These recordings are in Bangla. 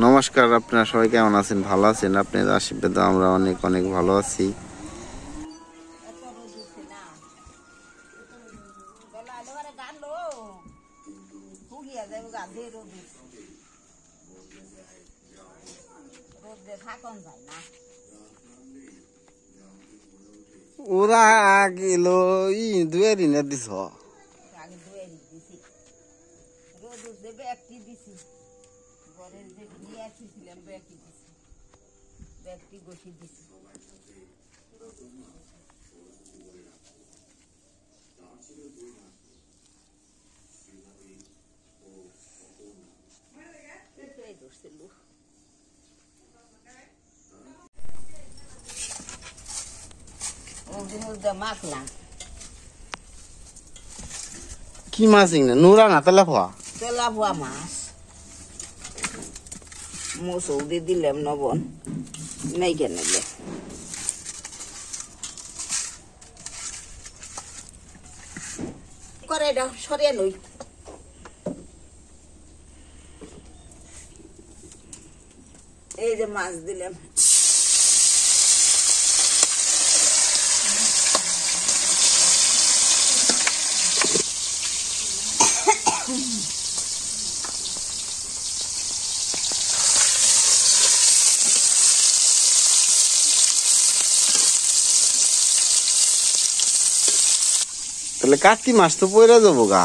নমস্কার, আপনারা সবাই কেমন আছেন? ভালো আছেন? আপনাদের আশীর্বাদে আমরা অনেক অনেক ভালো আছি। ওরা গেলো দুয়ে দিনে দিছ কি মাছ ইংনে নুরা না তেলাপুয়া মাছ মোসৌ দিয়ে দিলাম নবন নাই কেন করে এটা সরিয়ে নই এই যে মাছ দিলাম তাহলে কার্তিক মাছ তো পয়রা যাবো গা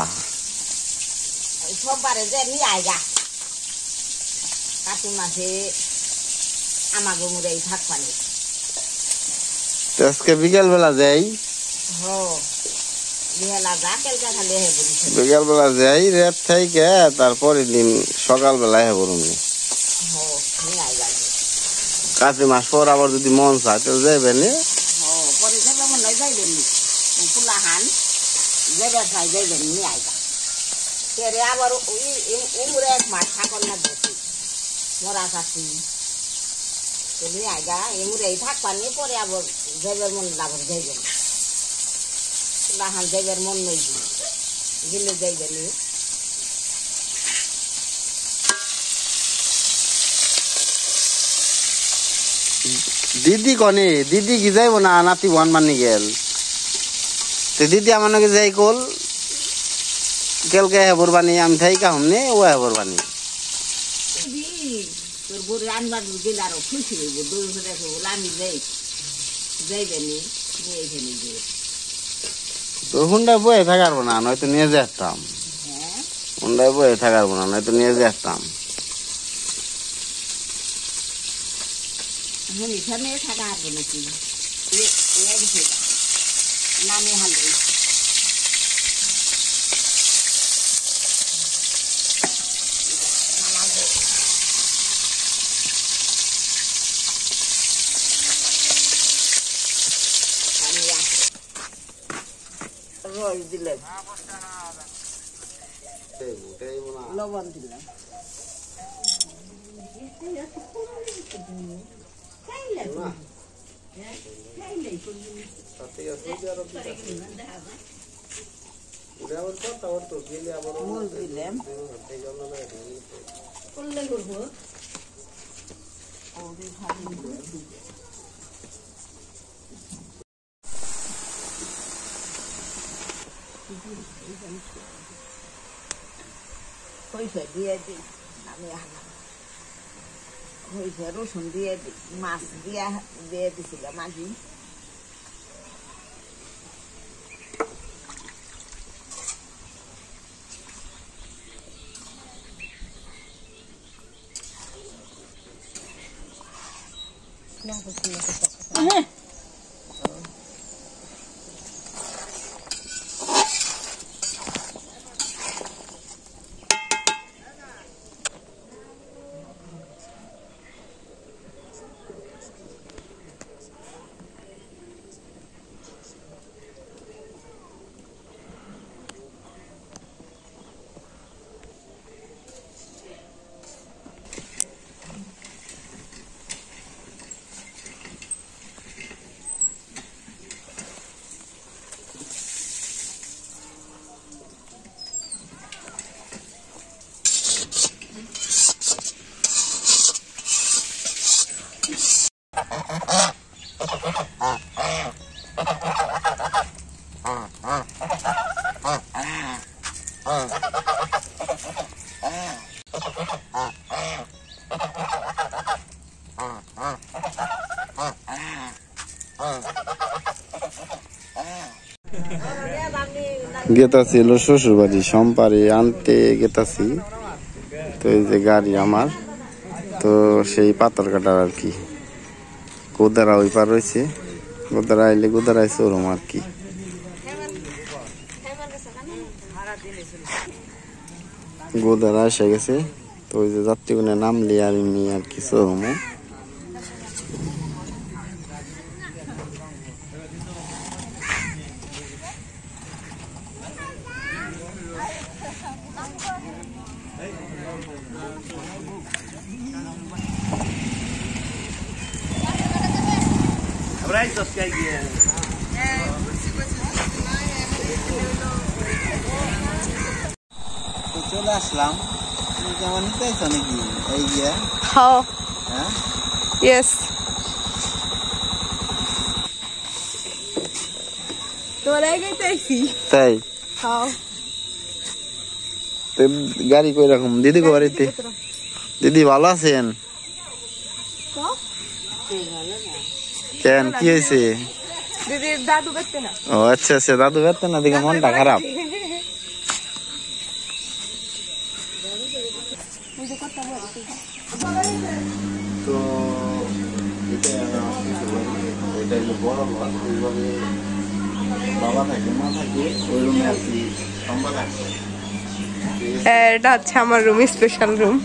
সববারে যে নিয়ে আয়গা কার্তিক মাসে আমাকে মুড়াই থাক পানি আজকে বিকেল বেলা যাই বিকেল বেলা যাই রেত থেকে তারপরের দিন সকাল বেলায় হবো রুমে কার্তিক মাস পর আবার যদি মন চায় তো যাইবে না পরে যাবে মনে হয় যাইবেন ফুলা হান যাবে খাই যাইবেন নিয়ে আইবা তেরে আবার উমরে এক মাছ থাকল না বেশি মরা কাশি নিয়ে আইগা এমুরে থাক পানি পরে আবার যাইবার মন আবার যাইবেন ফুলা হান যাইবার মন নই গেলে যাইবেন দিদি কনে দিদি কি যাইব না নাতি বন মানি গেল তো দিদি আমার নাকি যাই কল কেলকে হেবর বানি আমি থাই কাহম নে ও হেবর বানি তোর বড় আনবার গেলে আরো খুশি হইব দৌড় দেখো আমি যাই যাইবে নি নিয়ে এখানে গিয়ে তো হুন্ডায় বয়ে থাকারবো না নয়তো নিয়ে যেতাম হুন্ডায় বয়ে থাকারবো না নয়তো নিয়ে যেতাম এখানে থাকা হারবো নাকি নামে হালবে রস দিলাম লবণ দিলাম হয়েছে দিয়ে দিই আমি হয়েছে রসুন দিয়ে মাছ দিয়ে দিছিলাম আগে গেতাছি হলো শ্বশুর বাড়ি, সম্পারে আনতে গেতাছি। তো এই যে গাড়ি আমার, তো সেই পাথর কাটার আর কি। গোদারা ওই পার রয়েছে, গোদারা আইলে গোদারায় শোরুম আর কি। গোদারা এসে গেছে, তো ওই যে যাত্রীগুলো নামলে আর এমনি আর কি শোরুমে। চলে আসলাম, কেমন নিতে আইছো নাকি এই গিয়ে? হ্যাঁ, হ্যাঁ ইয়েস। তোরাই গেছি তাই? হ্যাঁ। তো গাড়ি কই রকম দিদি গো বাড়িতে? দিদি ভালো আছেন? কেন কি হয়েছে? দিদির দাদু বেঁচতে না। ও আচ্ছা আচ্ছা, দাদু বেড়তে না দেখে মনটা খারাপ। তো এটা হলো বড় ঘর, ওইভাবে বাবা থাকে মা থাকে ওই রুমে আর কি সম্বাদ আছে। এটা হচ্ছে আমার রুম, স্পেশাল রুম।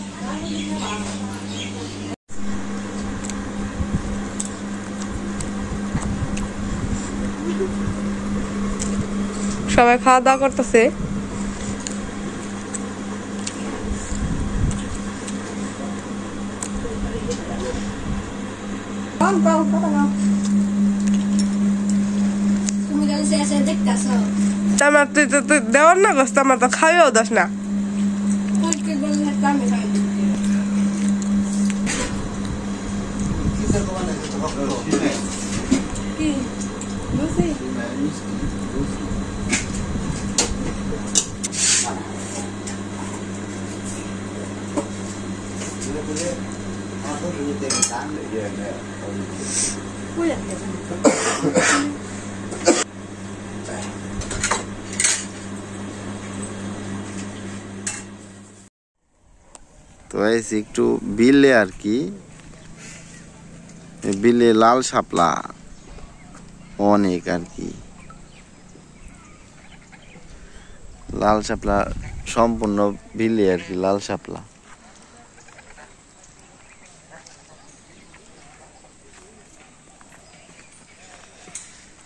সবাই খাওয়া দাওয়া করতেছে। আমার তুই তো তুই দেওয়ার না গোস্ত, আমার তো খাইও দাস না। তো এসে একটু বিলে আর কি, বিলে লাল শাপলা অনেক আর কি। লাল শাপলা সম্পূর্ণ বিলে আর কি, লাল শাপলা।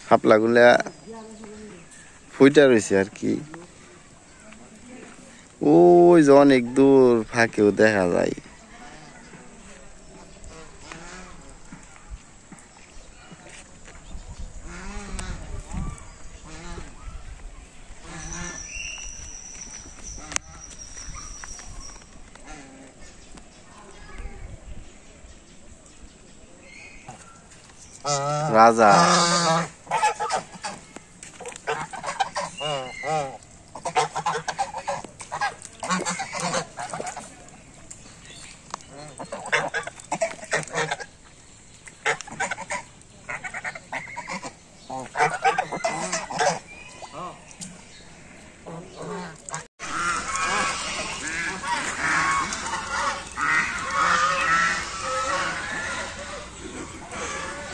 শাপলা গুলা ফুইটা রয়েছে আর কি, ওই যে অনেক দূর ফাঁকেও দেখা যায়। রাজা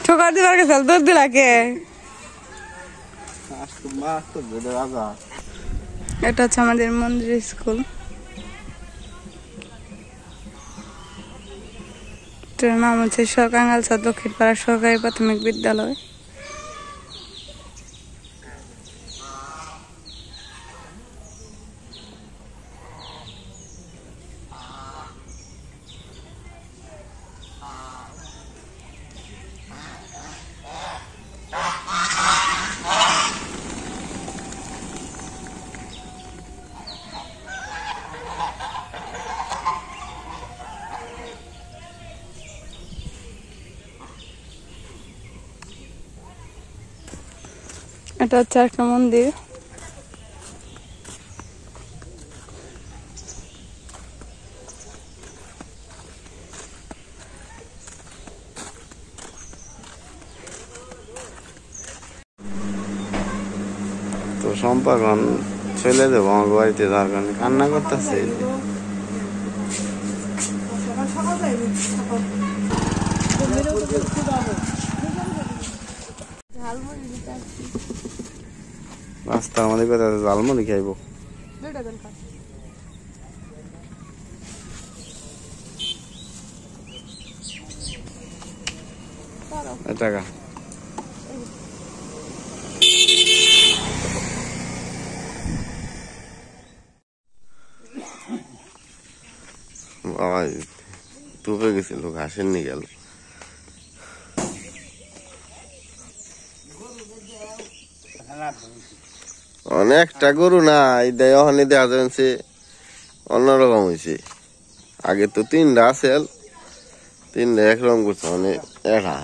ঠোকার দিবার গেছে, দৌড় দিলাকে। এটা হচ্ছে আমাদের মন্দির স্কুল। এটার নাম হচ্ছে কাঙ্গালচা দক্ষিণ পাড়া সরকারি প্রাথমিক বিদ্যালয়। এটা হচ্ছে একটা মন্দির। তো সম্পাদন চলে যাবো আমার বাড়িতে যাওয়ার কারণে কান্না করতেছে রাস্তার আমাদের কোথায় ঝালমুড়ি খাইবো টাকা বাবা তুপে গেছিল ঘাসের নিয়ে গেল অনেকটা গরু না এই দেয় ওখানে দেখা যাচ্ছে অন্যরকম হয়েছে আগে তো 3টা আছে 3টা একরকম করছে মানে এটা